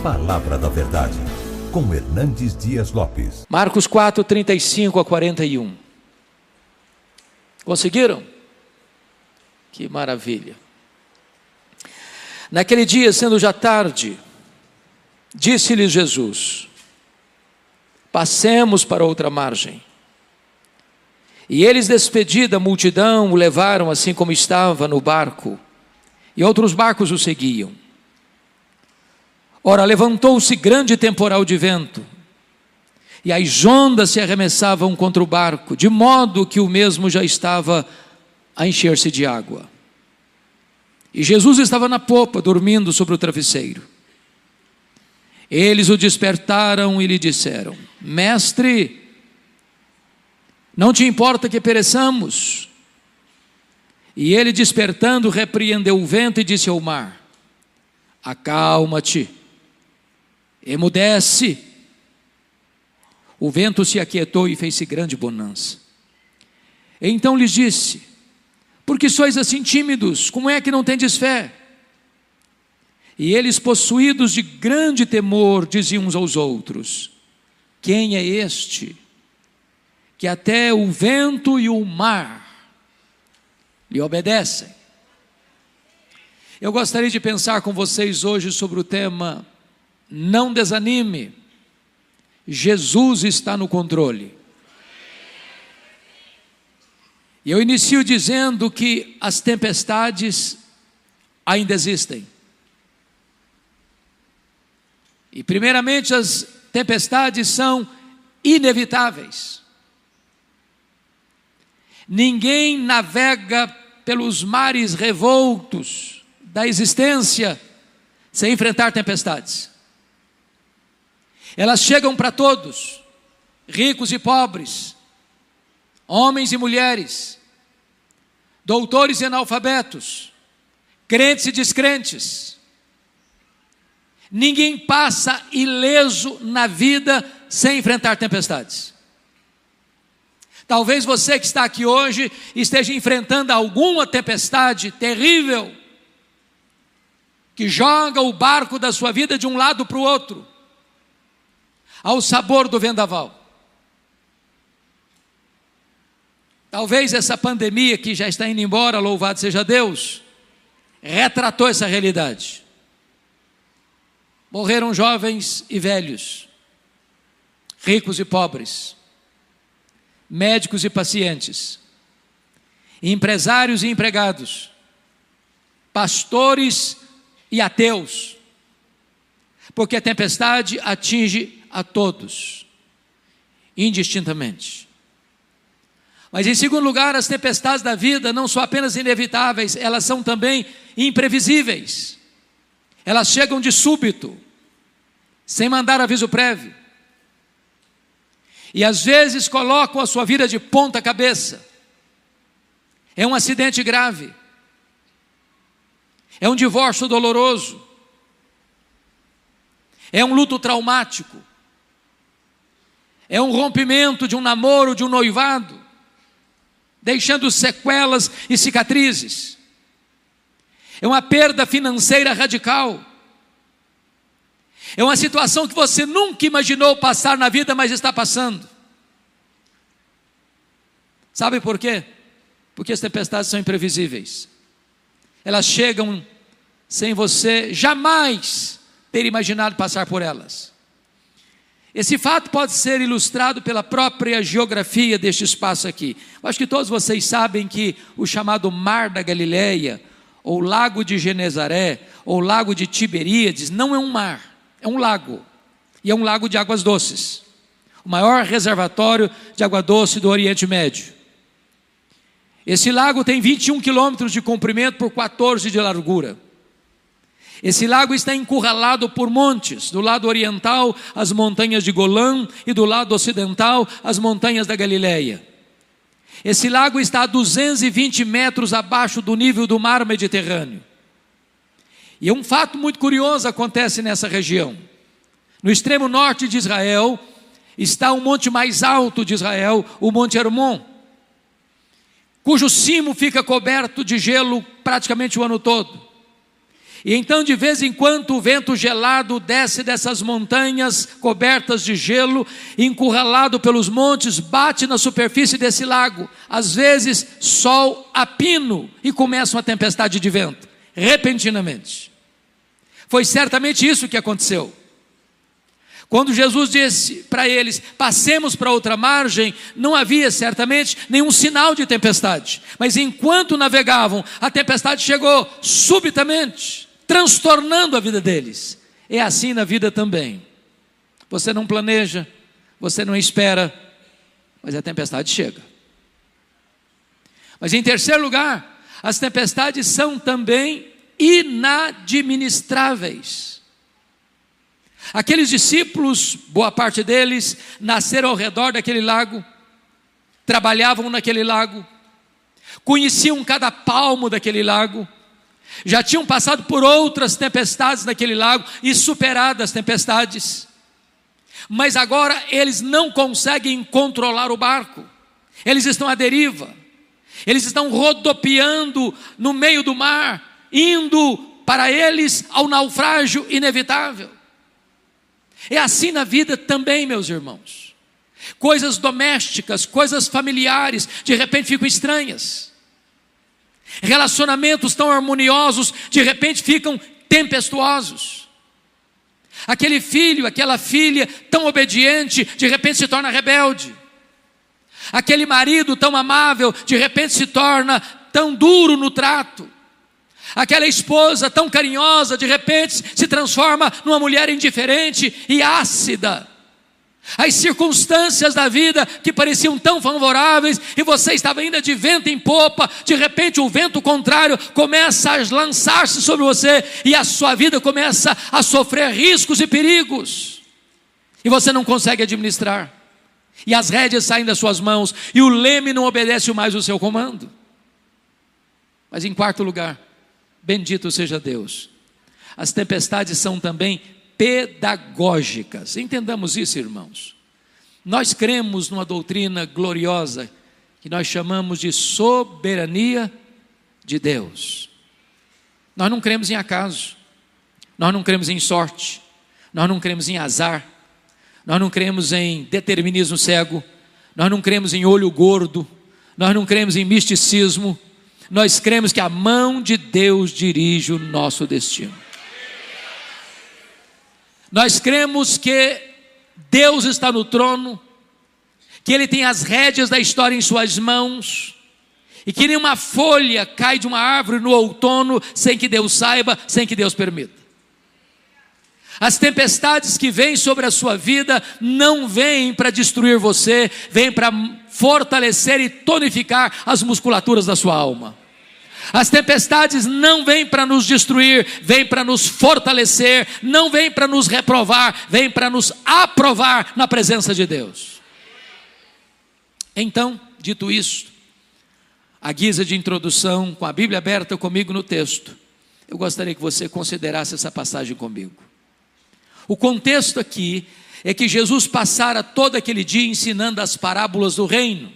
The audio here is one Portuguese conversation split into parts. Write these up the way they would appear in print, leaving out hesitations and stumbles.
Palavra da Verdade, com Hernandes Dias Lopes. Marcos 4, 35 a 41. Conseguiram? Que maravilha. Naquele dia, sendo já tarde, disse-lhes Jesus: passemos para outra margem. E eles, despedida a multidão, o levaram assim como estava no barco, e outros barcos o seguiam. Ora, levantou-se grande temporal de vento, e as ondas se arremessavam contra o barco, de modo que o mesmo já estava a encher-se de água. E Jesus estava na popa, dormindo sobre o travesseiro. Eles o despertaram e lhe disseram: Mestre, não te importa que pereçamos? E ele, despertando, repreendeu o vento e disse ao mar: acalma-te, emudece. O vento se aquietou e fez-se grande bonança. Então lhes disse: por que sois assim tímidos? Como é que não tendes fé? E eles, possuídos de grande temor, diziam uns aos outros: quem é este, que até o vento e o mar lhe obedecem? Eu gostaria de pensar com vocês hoje sobre o tema: não desanime, Jesus está no controle. E eu inicio dizendo que as tempestades ainda existem. E primeiramente, as tempestades são inevitáveis. Ninguém navega pelos mares revoltos da existência sem enfrentar tempestades. Elas chegam para todos, ricos e pobres, homens e mulheres, doutores e analfabetos, crentes e descrentes. Ninguém passa ileso na vida sem enfrentar tempestades. Talvez você que está aqui hoje esteja enfrentando alguma tempestade terrível, que joga o barco da sua vida de um lado para o outro, ao sabor do vendaval. Talvez essa pandemia que já está indo embora, louvado seja Deus, retratou essa realidade. Morreram jovens e velhos, ricos e pobres, médicos e pacientes, empresários e empregados, pastores e ateus, porque a tempestade atinge a todos, indistintamente. Mas em segundo lugar, as tempestades da vida não são apenas inevitáveis, elas são também imprevisíveis. Elas chegam de súbito, sem mandar aviso prévio. E às vezes colocam a sua vida de ponta cabeça. É um acidente grave. É um divórcio doloroso. É um luto traumático. É um rompimento de um namoro, de um noivado, deixando sequelas e cicatrizes. É uma perda financeira radical. É uma situação que você nunca imaginou passar na vida, mas está passando. Sabe por quê? Porque as tempestades são imprevisíveis. Elas chegam sem você jamais ter imaginado passar por elas. Esse fato pode ser ilustrado pela própria geografia deste espaço aqui. Eu acho que todos vocês sabem que o chamado Mar da Galileia, ou Lago de Genezaré, ou Lago de Tiberíades, não é um mar, é um lago. E é um lago de águas doces. O maior reservatório de água doce do Oriente Médio. Esse lago tem 21 quilômetros de comprimento por 14 de largura. Esse lago está encurralado por montes, do lado oriental as montanhas de Golã e do lado ocidental as montanhas da Galileia. Esse lago está a 220 metros abaixo do nível do mar Mediterrâneo. E um fato muito curioso acontece nessa região. No extremo norte de Israel está o monte mais alto de Israel, o Monte Hermon, cujo cimo fica coberto de gelo praticamente o ano todo. E então, de vez em quando, o vento gelado desce dessas montanhas cobertas de gelo, encurralado pelos montes, bate na superfície desse lago. Às vezes, sol a pino e começa uma tempestade de vento, repentinamente. Foi certamente isso que aconteceu. Quando Jesus disse para eles, passemos para outra margem, não havia certamente nenhum sinal de tempestade. Mas enquanto navegavam, a tempestade chegou subitamente, transtornando a vida deles. É assim na vida também. Você não planeja, você não espera, mas a tempestade chega. Mas em terceiro lugar, as tempestades são também inadministráveis. Aqueles discípulos, boa parte deles, nasceram ao redor daquele lago, trabalhavam naquele lago, conheciam cada palmo daquele lago, já tinham passado por outras tempestades naquele lago e superado as tempestades, mas agora eles não conseguem controlar o barco, eles estão à deriva, eles estão rodopiando no meio do mar, indo para eles ao naufrágio inevitável. É assim na vida também, meus irmãos. Coisas domésticas, coisas familiares, de repente ficam estranhas. Relacionamentos tão harmoniosos, de repente ficam tempestuosos. Aquele filho, aquela filha tão obediente, de repente se torna rebelde. Aquele marido tão amável, de repente se torna tão duro no trato. Aquela esposa tão carinhosa, de repente se transforma numa mulher indiferente e ácida. As circunstâncias da vida que pareciam tão favoráveis e você estava ainda de vento em popa, de repente o vento contrário começa a lançar-se sobre você e a sua vida começa a sofrer riscos e perigos. E você não consegue administrar. E as rédeas saem das suas mãos e o leme não obedece mais o seu comando. Mas em quarto lugar, bendito seja Deus, as tempestades são também pedagógicas. Entendamos isso, irmãos. Nós cremos numa doutrina gloriosa que nós chamamos de soberania de Deus. Nós não cremos em acaso, nós não cremos em sorte, nós não cremos em azar, nós não cremos em determinismo cego, nós não cremos em olho gordo, nós não cremos em misticismo. Nós cremos que a mão de Deus dirige o nosso destino. Nós cremos que Deus está no trono, que Ele tem as rédeas da história em suas mãos, e que nenhuma folha cai de uma árvore no outono sem que Deus saiba, sem que Deus permita. As tempestades que vêm sobre a sua vida não vêm para destruir você, vêm para fortalecer e tonificar as musculaturas da sua alma. As tempestades não vêm para nos destruir, vêm para nos fortalecer, não vêm para nos reprovar, vêm para nos aprovar na presença de Deus. Então, dito isto, à guisa de introdução, com a Bíblia aberta comigo no texto, eu gostaria que você considerasse essa passagem comigo. O contexto aqui é que Jesus passara todo aquele dia ensinando as parábolas do reino.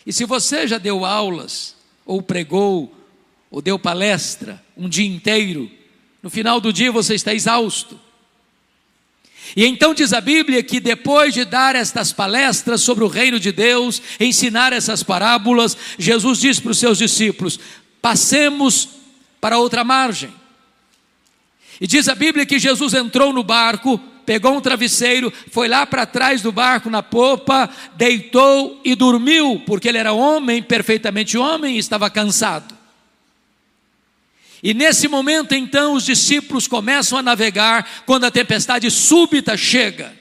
E se você já deu aulas, ou pregou, ou deu palestra um dia inteiro, no final do dia você está exausto. E então diz a Bíblia que depois de dar estas palestras sobre o reino de Deus, ensinar essas parábolas, Jesus disse para os seus discípulos: passemos para outra margem. E diz a Bíblia que Jesus entrou no barco, pegou um travesseiro, foi lá para trás do barco na popa, deitou e dormiu, porque ele era homem, perfeitamente homem, e estava cansado. E nesse momento então os discípulos começam a navegar, quando a tempestade súbita chega,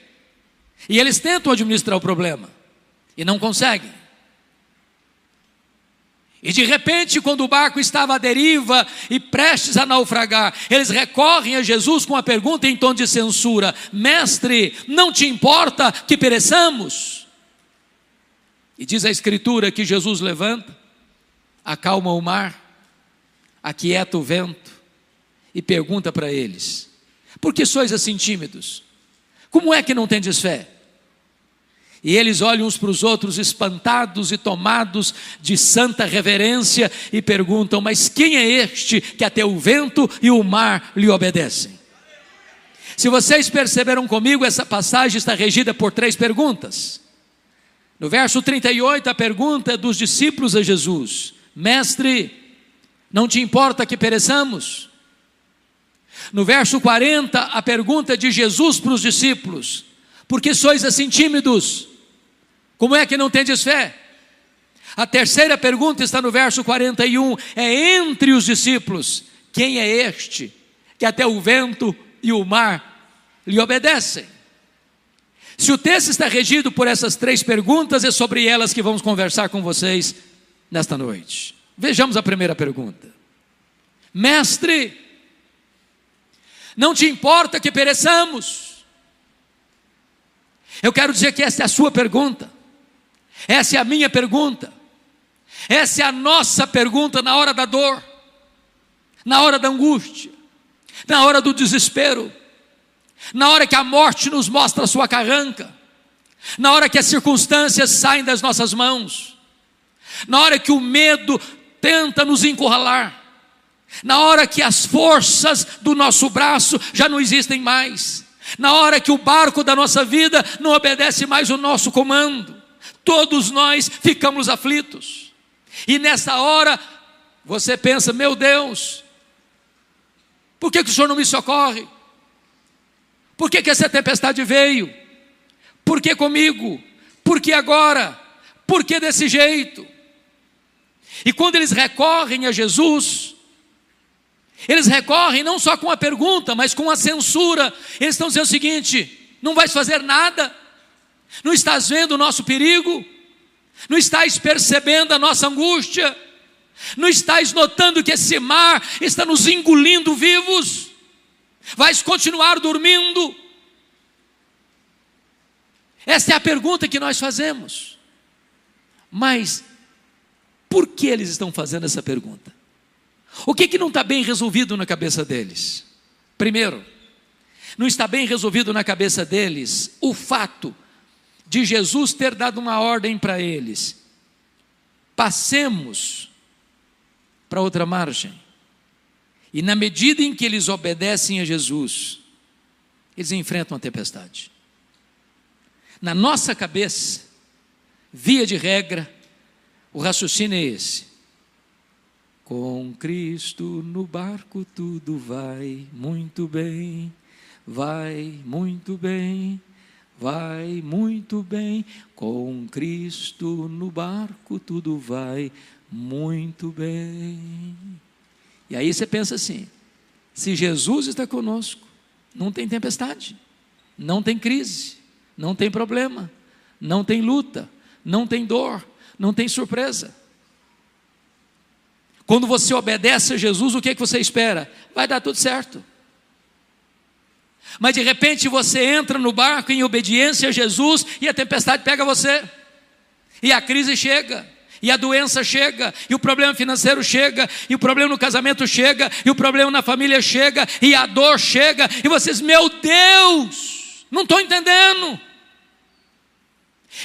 e eles tentam administrar o problema, e não conseguem. E de repente, quando o barco estava à deriva e prestes a naufragar, eles recorrem a Jesus com a pergunta em tom de censura: mestre, não te importa que pereçamos? E diz a Escritura que Jesus levanta, acalma o mar, aquieta o vento e pergunta para eles: por que sois assim tímidos? Como é que não tendes fé? E eles olham uns para os outros espantados e tomados de santa reverência e perguntam: mas quem é este que até o vento e o mar lhe obedecem? Se vocês perceberam comigo, essa passagem está regida por 3 perguntas. No verso 38, a pergunta dos discípulos a Jesus: mestre, não te importa que pereçamos? No verso 40, a pergunta de Jesus para os discípulos: por que sois assim tímidos? Como é que não tendes fé? A terceira pergunta está no verso 41, é entre os discípulos: quem é este que até o vento e o mar lhe obedecem? Se o texto está regido por essas 3 perguntas, é sobre elas que vamos conversar com vocês nesta noite. Vejamos a primeira pergunta: mestre, não te importa que pereçamos? Eu quero dizer que essa é a sua pergunta, essa é a minha pergunta, essa é a nossa pergunta na hora da dor, na hora da angústia, na hora do desespero, na hora que a morte nos mostra a sua carranca, na hora que as circunstâncias saem das nossas mãos, na hora que o medo tenta nos encurralar, na hora que as forças do nosso braço já não existem mais, na hora que o barco da nossa vida não obedece mais o nosso comando, todos nós ficamos aflitos. E nessa hora você pensa: meu Deus, por que o Senhor não me socorre? Por que essa tempestade veio? Por que comigo? Por que agora? Por que desse jeito? E quando eles recorrem a Jesus, eles recorrem não só com a pergunta, mas com a censura. Eles estão dizendo o seguinte: não vais fazer nada? Não estás vendo o nosso perigo? Não estás percebendo a nossa angústia? Não estás notando que esse mar está nos engolindo vivos? Vais continuar dormindo? Essa é a pergunta que nós fazemos. Mas por que eles estão fazendo essa pergunta? O que não está bem resolvido na cabeça deles? Primeiro, não está bem resolvido na cabeça deles o fato de Jesus ter dado uma ordem para eles: passemos para outra margem. E na medida em que eles obedecem a Jesus, eles enfrentam a tempestade. Na nossa cabeça, via de regra, o raciocínio é esse: com Cristo no barco tudo vai muito bem, vai muito bem, vai muito bem. Com Cristo no barco tudo vai muito bem. E aí você pensa assim: se Jesus está conosco, não tem tempestade, não tem crise, não tem problema, não tem luta, não tem dor, não tem surpresa. Quando você obedece a Jesus, o que você espera? Vai dar tudo certo. Mas de repente você entra no barco em obediência a Jesus e a tempestade pega você, e a crise chega, e a doença chega, e o problema financeiro chega, e o problema no casamento chega, e o problema na família chega, e a dor chega, e vocês: meu Deus, não estou entendendo.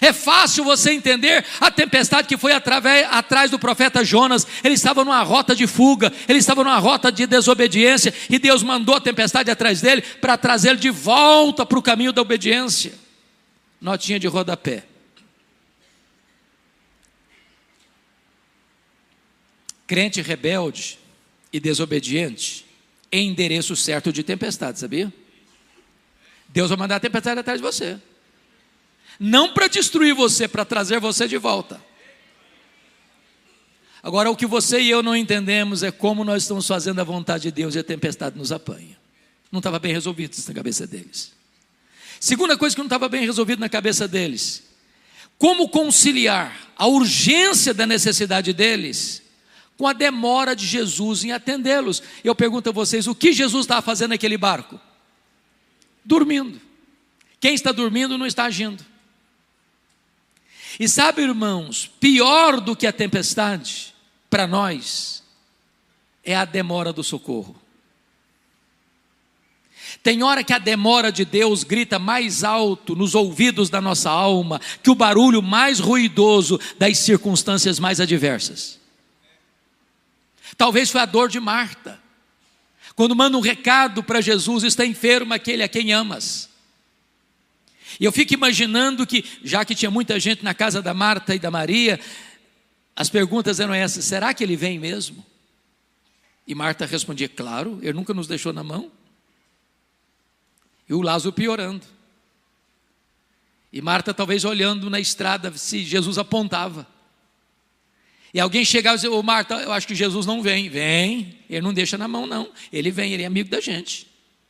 É fácil você entender a tempestade que foi atrás do profeta Jonas. Ele estava numa rota de fuga, ele estava numa rota de desobediência, e Deus mandou a tempestade atrás dele para trazê-lo de volta para o caminho da obediência. Notinha de rodapé: crente rebelde e desobediente é endereço certo de tempestade, sabia? Deus vai mandar a tempestade atrás de você, não para destruir você, para trazer você de volta. Agora, o que você e eu não entendemos é como nós estamos fazendo a vontade de Deus e a tempestade nos apanha. Não estava bem resolvido isso na cabeça deles. Segunda coisa que não estava bem resolvido na cabeça deles: como conciliar a urgência da necessidade deles com a demora de Jesus em atendê-los. Eu pergunto a vocês: o que Jesus estava fazendo naquele barco? Dormindo. Quem está dormindo não está agindo. E sabe, irmãos, pior do que a tempestade, para nós, é a demora do socorro. Tem hora que a demora de Deus grita mais alto nos ouvidos da nossa alma que o barulho mais ruidoso das circunstâncias mais adversas. Talvez foi a dor de Marta, quando manda um recado para Jesus: está enfermo aquele a quem amas. E eu fico imaginando que, já que tinha muita gente na casa da Marta e da Maria, as perguntas eram essas: será que ele vem mesmo? E Marta respondia: claro, ele nunca nos deixou na mão. E o Lázaro piorando. E Marta talvez olhando na estrada se Jesus apontava. E alguém chegava e dizia: ô Marta, eu acho que Jesus não vem. Vem, ele não deixa na mão não. Ele vem, ele é amigo da gente.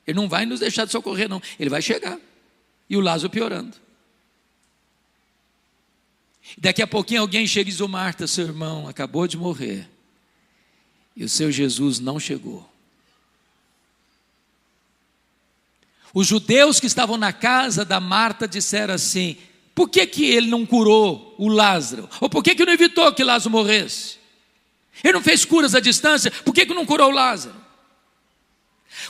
Ele não vai nos deixar de socorrer não. Ele vai chegar. E o Lázaro piorando. Daqui a pouquinho alguém chega e diz: ô Marta, seu irmão acabou de morrer. E o seu Jesus não chegou. Os judeus que estavam na casa da Marta disseram assim: por que ele não curou o Lázaro? Ou por que não evitou que Lázaro morresse? Ele não fez curas à distância, por que não curou o Lázaro?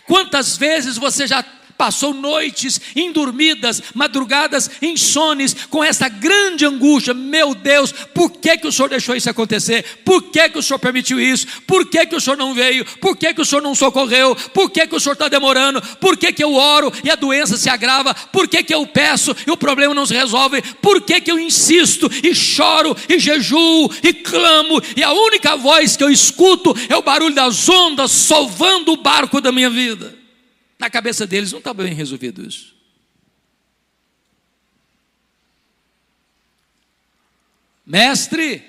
Quantas vezes você já passou noites indormidas, madrugadas insones, com essa grande angústia: meu Deus, por que o Senhor deixou isso acontecer? Por que o Senhor permitiu isso? Por que o Senhor não veio? Por que o Senhor não socorreu? Por que o Senhor está demorando? Por que eu oro e a doença se agrava? Por que eu peço e o problema não se resolve? Por que eu insisto e choro e jejuo e clamo e a única voz que eu escuto é o barulho das ondas sovando o barco da minha vida? Na cabeça deles não está bem resolvido isso. Mestre,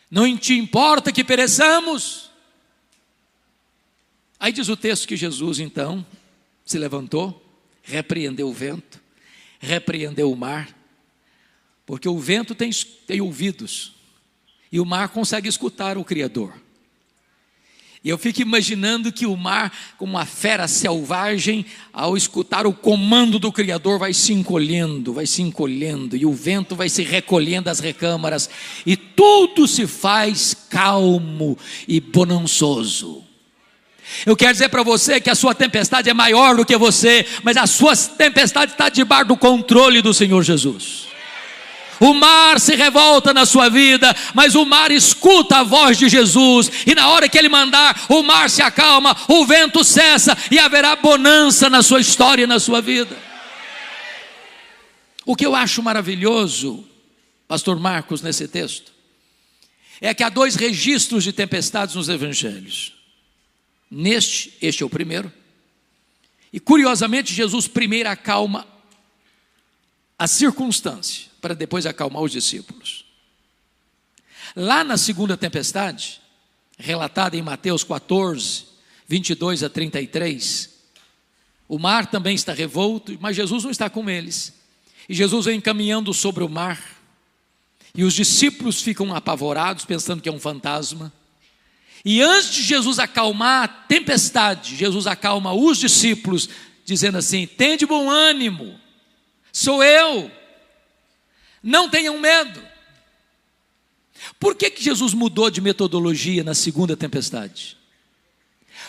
não te importa que pereçamos? Aí diz o texto que Jesus então se levantou, repreendeu o vento, repreendeu o mar, porque o vento tem ouvidos e o mar consegue escutar o Criador. E eu fico imaginando que o mar, como uma fera selvagem, ao escutar o comando do Criador, vai se encolhendo, e o vento vai se recolhendo às recâmaras, e tudo se faz calmo e bonançoso. Eu quero dizer para você que a sua tempestade é maior do que você, mas a sua tempestade está debaixo do controle do Senhor Jesus. O mar se revolta na sua vida, mas o mar escuta a voz de Jesus, e na hora que Ele mandar, o mar se acalma, o vento cessa, e haverá bonança na sua história e na sua vida. O que eu acho maravilhoso, pastor Marcos, nesse texto, é que há dois registros de tempestades nos evangelhos. Este é o primeiro, e curiosamente Jesus primeiro acalma a circunstância, para depois acalmar os discípulos. Lá na segunda tempestade, relatada em Mateus 14, 22 a 33, o mar também está revolto, mas Jesus não está com eles. E Jesus vem caminhando sobre o mar, e os discípulos ficam apavorados, pensando que é um fantasma. E antes de Jesus acalmar a tempestade, Jesus acalma os discípulos, dizendo assim: tende bom ânimo, sou eu, não tenham medo. Por que Jesus mudou de metodologia na segunda tempestade?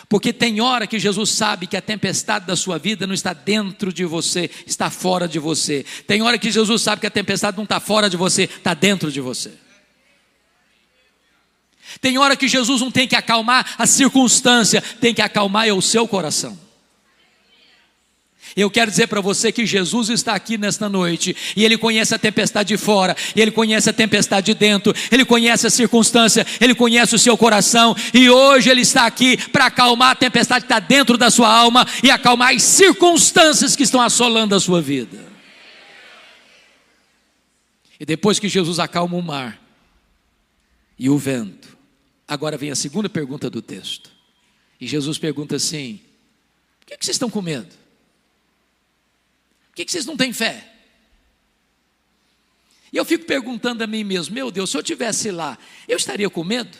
Porque tem hora que Jesus sabe que a tempestade da sua vida não está dentro de você, está fora de você. Tem hora que Jesus sabe que a tempestade não está fora de você, está dentro de você. Tem hora que Jesus não tem que acalmar a circunstância, tem que acalmar o seu coração. Eu quero dizer para você que Jesus está aqui nesta noite, e Ele conhece a tempestade de fora, e Ele conhece a tempestade de dentro, Ele conhece a circunstância, Ele conhece o seu coração, e hoje Ele está aqui para acalmar a tempestade que está dentro da sua alma, e acalmar as circunstâncias que estão assolando a sua vida. E depois que Jesus acalma o mar e o vento, agora vem a segunda pergunta do texto, e Jesus pergunta assim: por que vocês estão com medo? Por que vocês não têm fé? E eu fico perguntando a mim mesmo: meu Deus, se eu estivesse lá, eu estaria com medo?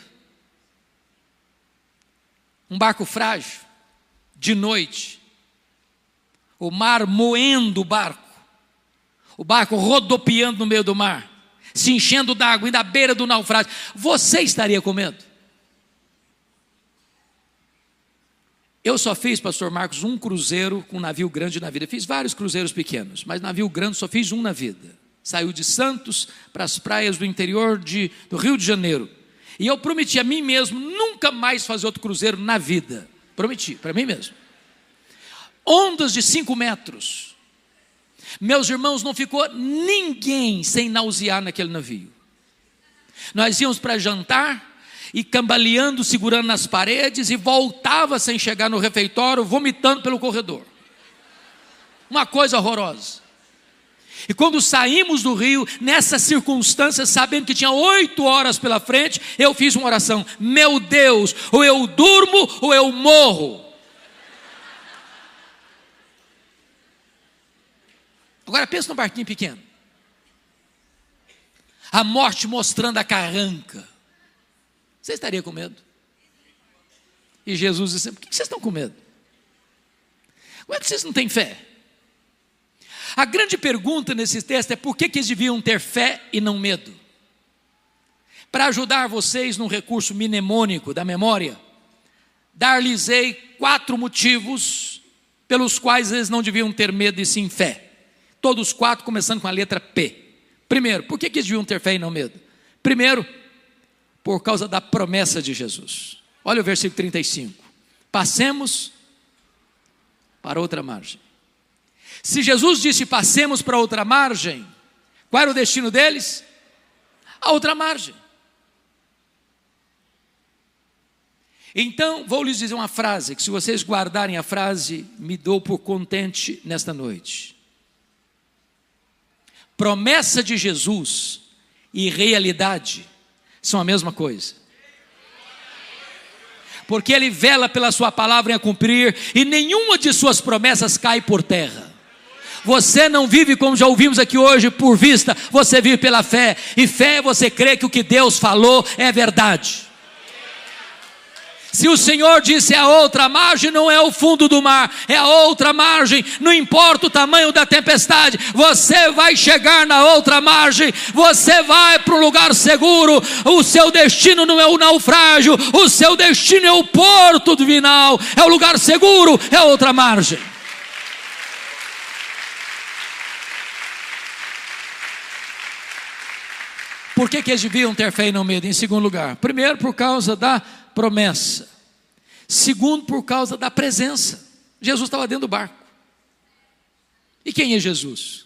Um barco frágil, de noite, o mar moendo o barco rodopiando no meio do mar, se enchendo d'água e na beira do naufrágio, você estaria com medo? Eu só fiz, pastor Marcos, um cruzeiro com um navio grande na vida. Fiz vários cruzeiros pequenos, mas navio grande só fiz um na vida. Saiu de Santos para as praias do interior do Rio de Janeiro. E eu prometi a mim mesmo nunca mais fazer outro cruzeiro na vida. Prometi, para mim mesmo. Ondas de 5 metros. Meus irmãos, não ficou ninguém sem nausear naquele navio. Nós íamos para jantar e cambaleando, segurando nas paredes, e voltava sem chegar no refeitório, vomitando pelo corredor. Uma coisa horrorosa. E quando saímos do rio, nessa circunstância, sabendo que tinha 8 horas pela frente, eu fiz uma oração: meu Deus, ou eu durmo ou eu morro. Agora pensa num barquinho pequeno, a morte mostrando a carranca. Você estaria com medo? E Jesus disse: por que vocês estão com medo? Como é que vocês não têm fé? A grande pergunta nesse texto é: por que eles deviam ter fé e não medo? Para ajudar vocês num recurso mnemônico da memória, dar-lhes-ei 4 motivos pelos quais eles não deviam ter medo e sim fé. Todos 4 começando com a letra P. Primeiro, por que eles deviam ter fé e não medo? Primeiro, por causa da promessa de Jesus. Olha o versículo 35. Passemos para outra margem. Se Jesus disse passemos para outra margem, qual era o destino deles? A outra margem. Então, vou lhes dizer uma frase, que se vocês guardarem a frase, me dou por contente nesta noite. Promessa de Jesus e realidade são a mesma coisa. Porque Ele vela pela sua palavra em a cumprir, e nenhuma de suas promessas cai por terra. Você não vive, como já ouvimos aqui hoje, por vista, você vive pela fé. E fé é você crer que o que Deus falou é verdade. Se o Senhor disse a outra margem, não é o fundo do mar, é a outra margem. Não importa o tamanho da tempestade, você vai chegar na outra margem. Você vai para um lugar seguro. O seu destino não é o naufrágio, o seu destino é o porto final, é o lugar seguro, é a outra margem. Por que eles deviam ter fé e não medo? Em segundo lugar, primeiro, por causa da promessa. Segundo, por causa da presença. Jesus estava dentro do barco. E quem é Jesus?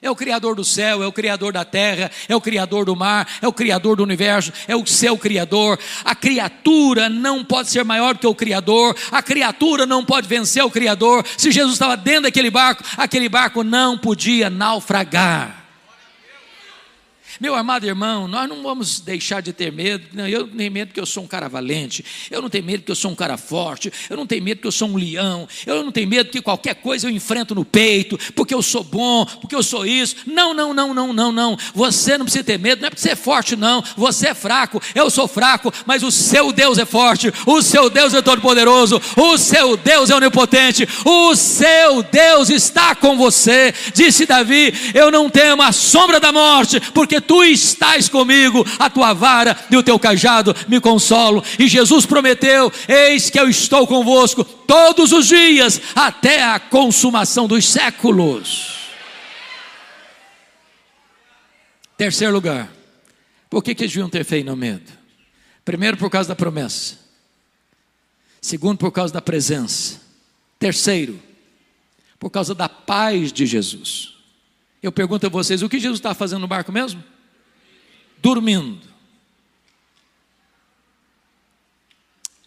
É o Criador do céu, é o Criador da terra, é o Criador do mar, é o Criador do universo, é o seu Criador. A criatura não pode ser maior que o Criador, a criatura não pode vencer o Criador. Se Jesus estava dentro daquele barco não podia naufragar. Meu amado irmão, nós não vamos deixar de ter medo. Não, eu não tenho medo porque eu sou um cara valente, eu não tenho medo porque eu sou um cara forte, eu não tenho medo porque eu sou um leão, eu não tenho medo porque qualquer coisa eu enfrento no peito, porque eu sou bom, porque eu sou isso. Não, você não precisa ter medo, não é porque você é forte não, você é fraco, eu sou fraco, mas o seu Deus é forte, o seu Deus é todo poderoso, o seu Deus é onipotente, o seu Deus está com você. Disse Davi: eu não temo a sombra da morte, porque tu estás comigo, a tua vara e o teu cajado me consolam. E Jesus prometeu: eis que eu estou convosco todos os dias, até a consumação dos séculos. Terceiro lugar, por que eles deviam ter fé e não medo? Primeiro, por causa da promessa. Segundo, por causa da presença. Terceiro, por causa da paz de Jesus. Eu pergunto a vocês: o que Jesus está fazendo no barco mesmo? Dormindo.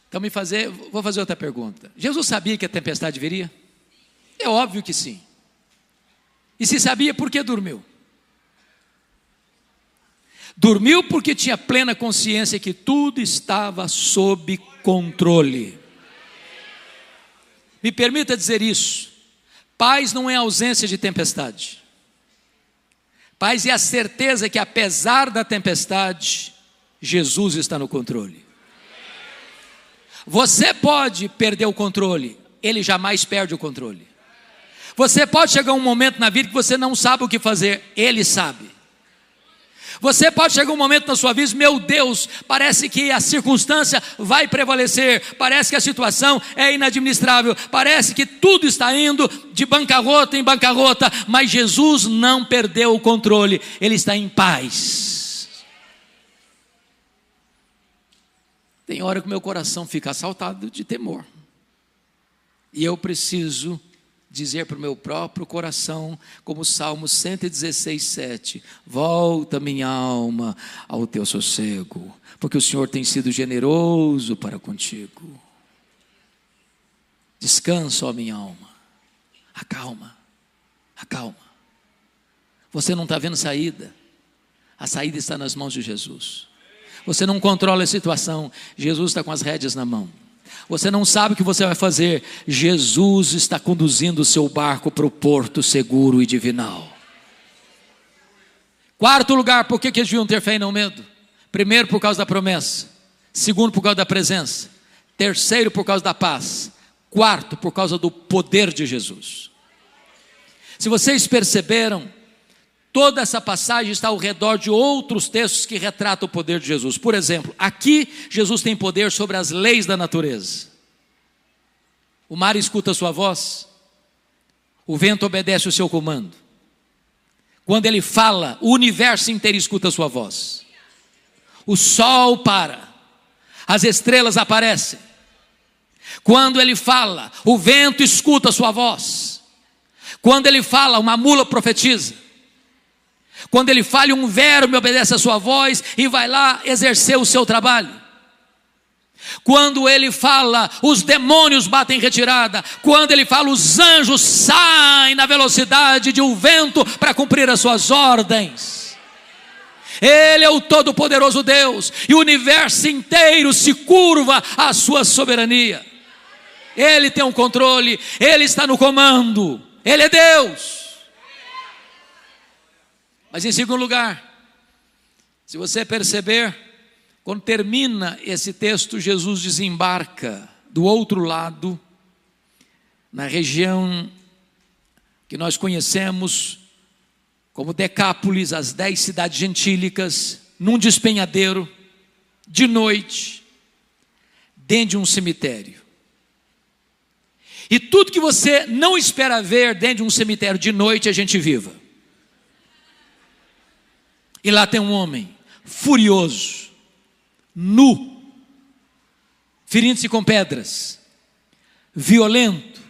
Então vou fazer outra pergunta. Jesus sabia que a tempestade viria? É óbvio que sim. E se sabia, por que dormiu? Dormiu porque tinha plena consciência que tudo estava sob controle. Me permita dizer isso: paz não é ausência de tempestade. Paz é a certeza que, apesar da tempestade, Jesus está no controle. Você pode perder o controle, Ele jamais perde o controle. Você pode chegar a um momento na vida que você não sabe o que fazer, Ele sabe. Você pode chegar um momento na sua vida, meu Deus, parece que a circunstância vai prevalecer, parece que a situação é inadministrável, parece que tudo está indo de bancarrota em bancarrota, mas Jesus não perdeu o controle, Ele está em paz. Tem hora que o meu coração fica assaltado de temor, e eu preciso dizer para o meu próprio coração, como o Salmo 116, 7, volta minha alma ao teu sossego, porque o Senhor tem sido generoso para contigo. Descansa, ó minha alma, acalma, acalma. Você não está vendo saída, a saída está nas mãos de Jesus. Você não controla a situação, Jesus está com as rédeas na mão. Você não sabe o que você vai fazer, Jesus está conduzindo o seu barco para o porto seguro e divinal. Quarto lugar, por que eles deviam ter fé e não medo? Primeiro, por causa da promessa. Segundo, por causa da presença. Terceiro, por causa da paz. Quarto, por causa do poder de Jesus. Se vocês perceberam, toda essa passagem está ao redor de outros textos que retratam o poder de Jesus. Por exemplo, aqui Jesus tem poder sobre as leis da natureza. O mar escuta a sua voz, o vento obedece o seu comando. Quando ele fala, o universo inteiro escuta a sua voz. O sol para, as estrelas aparecem. Quando ele fala, o vento escuta a sua voz. Quando ele fala, uma mula profetiza. Quando ele fala, um verme obedece a sua voz e vai lá exercer o seu trabalho. Quando ele fala, os demônios batem em retirada. Quando ele fala, os anjos saem na velocidade de um vento para cumprir as suas ordens. Ele é o todo-poderoso Deus, e o universo inteiro se curva à sua soberania. Ele tem um controle, Ele está no comando, Ele é Deus. Mas em segundo lugar, se você perceber, quando termina esse texto, Jesus desembarca do outro lado, na região que nós conhecemos como Decápolis, as 10 cidades gentílicas, num despenhadeiro, de noite, dentro de um cemitério. E tudo que você não espera ver dentro de um cemitério de noite, a gente viva. E lá tem um homem furioso, nu, ferindo-se com pedras, violento,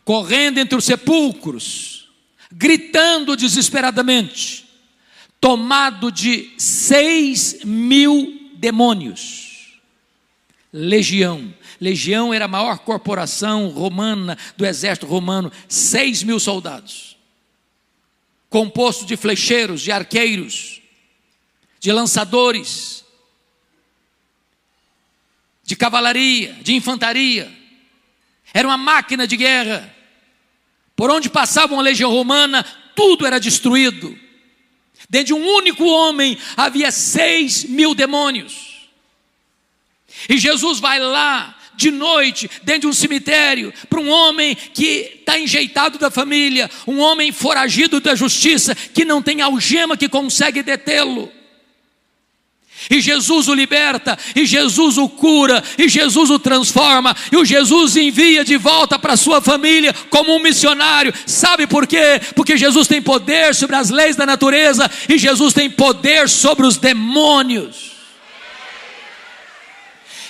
correndo entre os sepulcros, gritando desesperadamente, tomado de 6.000 demônios. Legião era a maior corporação romana do exército romano, 6.000 soldados, composto de flecheiros, de arqueiros, de lançadores, de cavalaria, de infantaria. Era uma máquina de guerra. Por onde passava uma legião romana, tudo era destruído. Dentro de um único homem havia 6.000 demônios. E Jesus vai lá de noite, dentro de um cemitério, para um homem que está enjeitado da família, um homem foragido da justiça, que não tem algema que consegue detê-lo. E Jesus o liberta, e Jesus o cura, e Jesus o transforma, e o Jesus envia de volta para a sua família como um missionário. Sabe por quê? Porque Jesus tem poder sobre as leis da natureza, e Jesus tem poder sobre os demônios.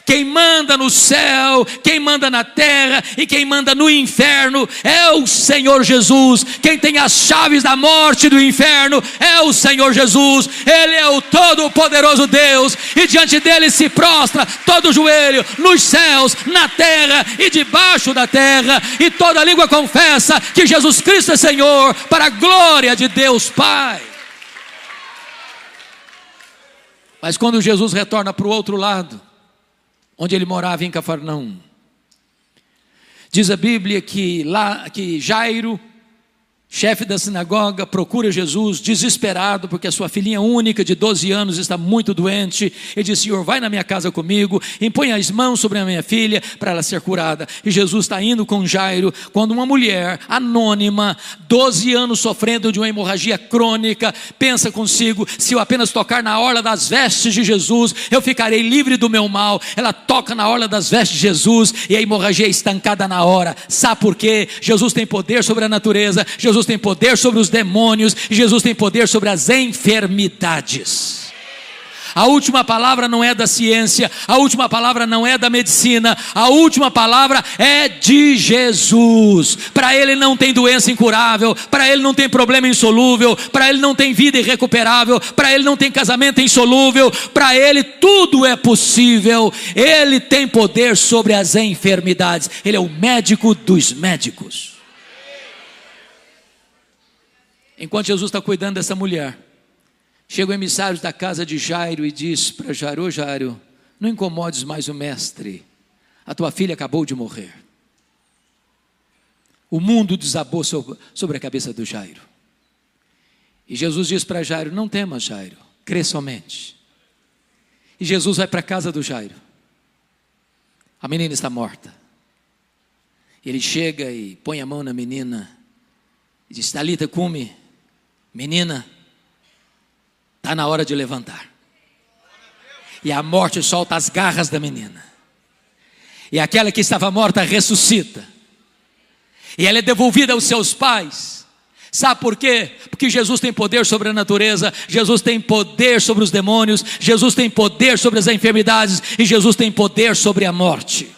Quem manda no céu, quem manda na terra e quem manda no inferno é o Senhor Jesus. Quem tem as chaves da morte e do inferno é o Senhor Jesus. Ele é o todo-poderoso Deus, e diante dele se prostra todo joelho, nos céus, na terra e debaixo da terra, e toda língua confessa que Jesus Cristo é Senhor, para a glória de Deus Pai. Mas quando Jesus retorna para o outro lado, onde ele morava em Cafarnaum, diz a Bíblia que Jairo chefe da sinagoga, procura Jesus desesperado, porque a sua filhinha única de 12 anos está muito doente. Ele diz: Senhor, vai na minha casa comigo, impõe as mãos sobre a minha filha para ela ser curada. E Jesus está indo com Jairo, quando uma mulher anônima, 12 anos sofrendo de uma hemorragia crônica, pensa consigo: se eu apenas tocar na orla das vestes de Jesus, eu ficarei livre do meu mal. Ela toca na orla das vestes de Jesus e a hemorragia é estancada na hora. Sabe por quê? Jesus tem poder sobre a natureza, Jesus tem poder sobre os demônios, e Jesus tem poder sobre as enfermidades. A última palavra não é da ciência, a última palavra não é da medicina, a última palavra é de Jesus. Para Ele não tem doença incurável, para Ele não tem problema insolúvel, para Ele não tem vida irrecuperável, para Ele não tem casamento insolúvel, para Ele tudo é possível. Ele tem poder sobre as enfermidades, Ele é o médico dos médicos. Enquanto Jesus está cuidando dessa mulher, chega o emissário da casa de Jairo e diz para Jairo: ô Jairo, não incomodes mais o mestre, a tua filha acabou de morrer. O mundo desabou sobre a cabeça do Jairo. E Jesus diz para Jairo: não temas, Jairo, crê somente. E Jesus vai para a casa do Jairo. A menina está morta. Ele chega e põe a mão na menina e diz: Talita cumi, menina, está na hora de levantar. E a morte solta as garras da menina, e aquela que estava morta ressuscita, e ela é devolvida aos seus pais. Sabe por quê? Porque Jesus tem poder sobre a natureza, Jesus tem poder sobre os demônios, Jesus tem poder sobre as enfermidades, e Jesus tem poder sobre a morte.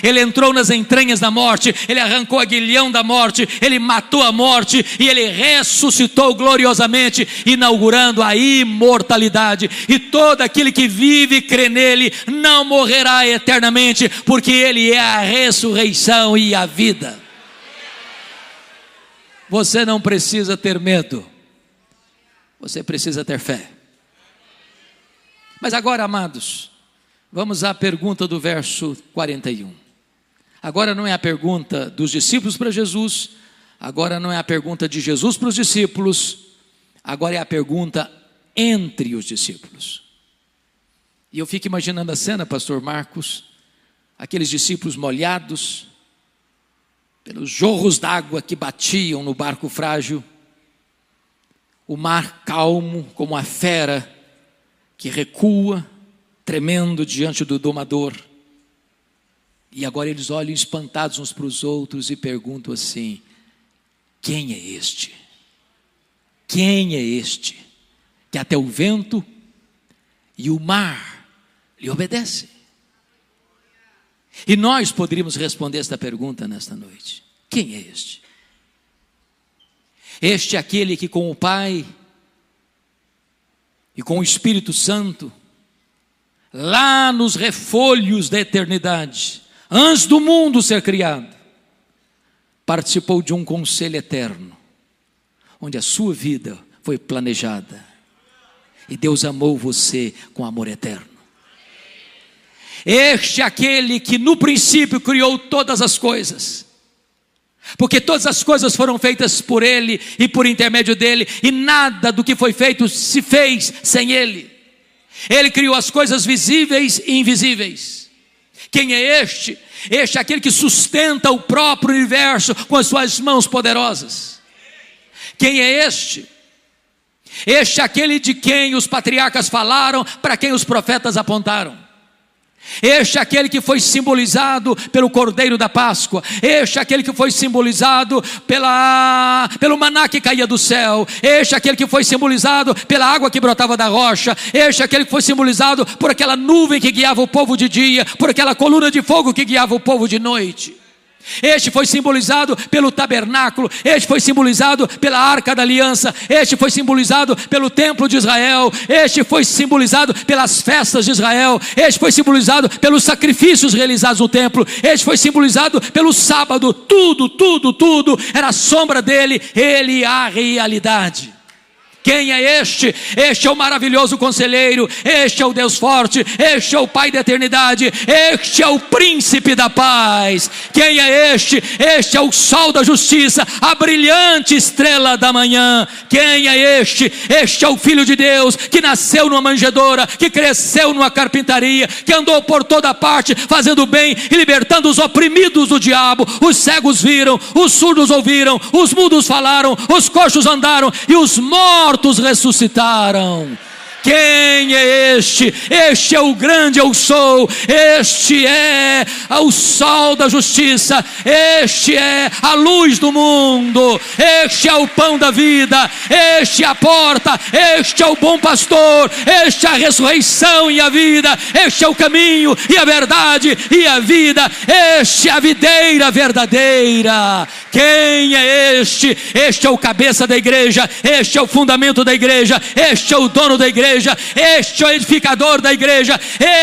Ele entrou nas entranhas da morte, Ele arrancou o aguilhão da morte, Ele matou a morte e Ele ressuscitou gloriosamente, inaugurando a imortalidade. E todo aquele que vive e crê nele não morrerá eternamente, porque Ele é a ressurreição e a vida. Você não precisa ter medo, você precisa ter fé. Mas agora, amados, vamos à pergunta do verso 41. Agora não é a pergunta dos discípulos para Jesus, agora não é a pergunta de Jesus para os discípulos, agora é a pergunta entre os discípulos. E eu fico imaginando a cena, pastor Marcos, aqueles discípulos molhados pelos jorros d'água que batiam no barco frágil, o mar calmo como a fera que recua, tremendo diante do domador. E agora eles olham espantados uns para os outros e perguntam assim: quem é este? Quem é este que até o vento e o mar lhe obedecem? E nós poderíamos responder esta pergunta nesta noite: quem é este? Este é aquele que com o Pai e com o Espírito Santo, lá nos refolhos da eternidade, antes do mundo ser criado, participou de um conselho eterno, onde a sua vida foi planejada, e Deus amou você com amor eterno. Este é aquele que no princípio criou todas as coisas, porque todas as coisas foram feitas por Ele e por intermédio dEle, e nada do que foi feito se fez sem Ele. Ele criou as coisas visíveis e invisíveis. Quem é este? Este é aquele que sustenta o próprio universo com as suas mãos poderosas. Quem é este? Este é aquele de quem os patriarcas falaram, para quem os profetas apontaram. Este é aquele que foi simbolizado pelo Cordeiro da Páscoa. Este é aquele que foi simbolizado pelo maná que caía do céu. Este é aquele que foi simbolizado pela água que brotava da rocha. Este é aquele que foi simbolizado por aquela nuvem que guiava o povo de dia, por aquela coluna de fogo que guiava o povo de noite. Este foi simbolizado pelo tabernáculo, este foi simbolizado pela arca da aliança, este foi simbolizado pelo templo de Israel, este foi simbolizado pelas festas de Israel, este foi simbolizado pelos sacrifícios realizados no templo, este foi simbolizado pelo sábado. Tudo era a sombra dele, ele é a realidade. Quem é este? Este é o maravilhoso conselheiro, este é o Deus forte, este é o Pai da eternidade, este é o príncipe da paz. Quem é este? Este é o sol da justiça, a brilhante estrela da manhã. Quem é este? Este é o Filho de Deus, que nasceu numa manjedoura, que cresceu numa carpintaria, que andou por toda parte, fazendo bem e libertando os oprimidos do diabo. Os cegos viram, os surdos ouviram, os mudos falaram, os coxos andaram e os mortos ressuscitaram. Quem é este? Este é o grande eu sou, este é o sol da justiça, este é a luz do mundo, este é o pão da vida, este é a porta, este é o bom pastor, este é a ressurreição e a vida, este é o caminho e a verdade e a vida, este é a videira verdadeira. Quem é este? Este é o cabeça da igreja, este é o fundamento da igreja, este é o dono da igreja, este é o edificador da igreja,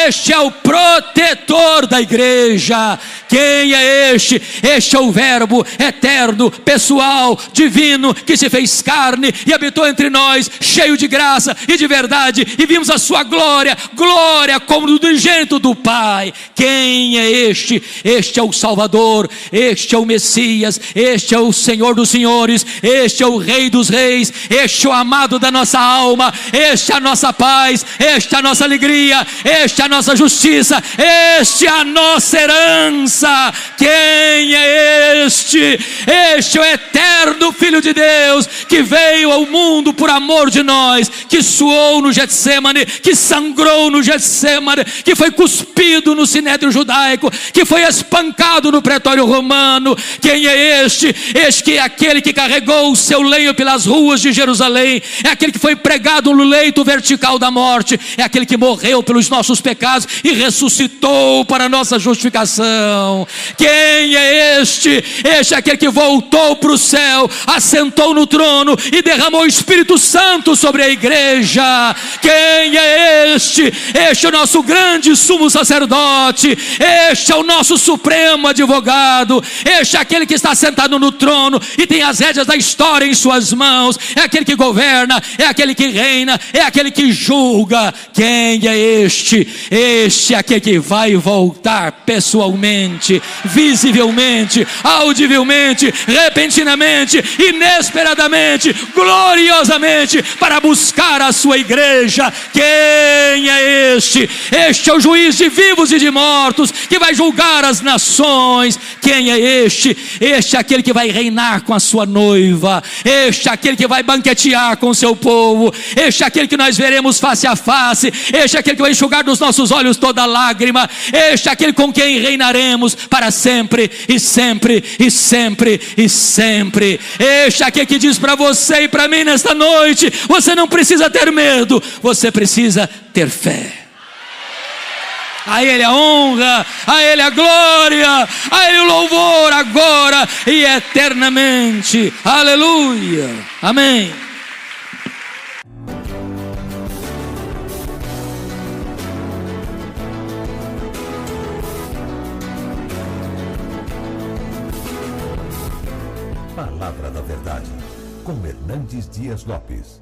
este é o protetor da igreja. Quem é este? Este é o verbo eterno, pessoal, divino, que se fez carne e habitou entre nós, cheio de graça e de verdade, e vimos a sua glória, glória como do unigênito do Pai. Quem é este? Este é o Salvador, este é o Messias, este é o Senhor dos senhores, este é o Rei dos reis, este é o amado da nossa alma, este é a nossa paz, este é a nossa alegria, este é a nossa justiça, este é a nossa herança. Quem é este? Este é o eterno Filho de Deus, que veio ao mundo por amor de nós, que suou no Getsemane, que sangrou no Getsemane, que foi cuspido no sinédrio judaico, que foi espancado no pretório romano. Quem é este? Este que é aquele que carregou o seu lenho pelas ruas de Jerusalém, é aquele que foi pregado no leito vertical da morte, é aquele que morreu pelos nossos pecados e ressuscitou para a nossa justificação. Quem é este? Este é aquele que voltou para o céu, assentou no trono e derramou o Espírito Santo sobre a igreja. Quem é este? Este é o nosso grande sumo sacerdote, este é o nosso supremo advogado, este é aquele que está sentado no trono e tem as rédeas da história em suas mãos, é aquele que governa, é aquele que reina, é aquele que julga. Quem é este? Este é aquele que vai voltar pessoalmente, visivelmente, audivelmente, repentinamente, inesperadamente, gloriosamente, para buscar a sua igreja. Quem é este? Este é o juiz de vivos e de mortos, que vai julgar as nações. Quem é este? Este é aquele que vai reinar com a sua noiva, este é aquele que vai banquetear com o seu povo, este é aquele que nós veremos face a face, este é aquele que vai enxugar dos nossos olhos toda lágrima, este é aquele com quem reinaremos para sempre e sempre e sempre e sempre. Este é aquele que diz para você e para mim nesta noite: você não precisa ter medo, você precisa ter fé. A Ele a honra, a Ele a glória, a Ele o louvor agora e eternamente. Aleluia, amém. Palavra da Verdade, com Hernandes Dias Lopes.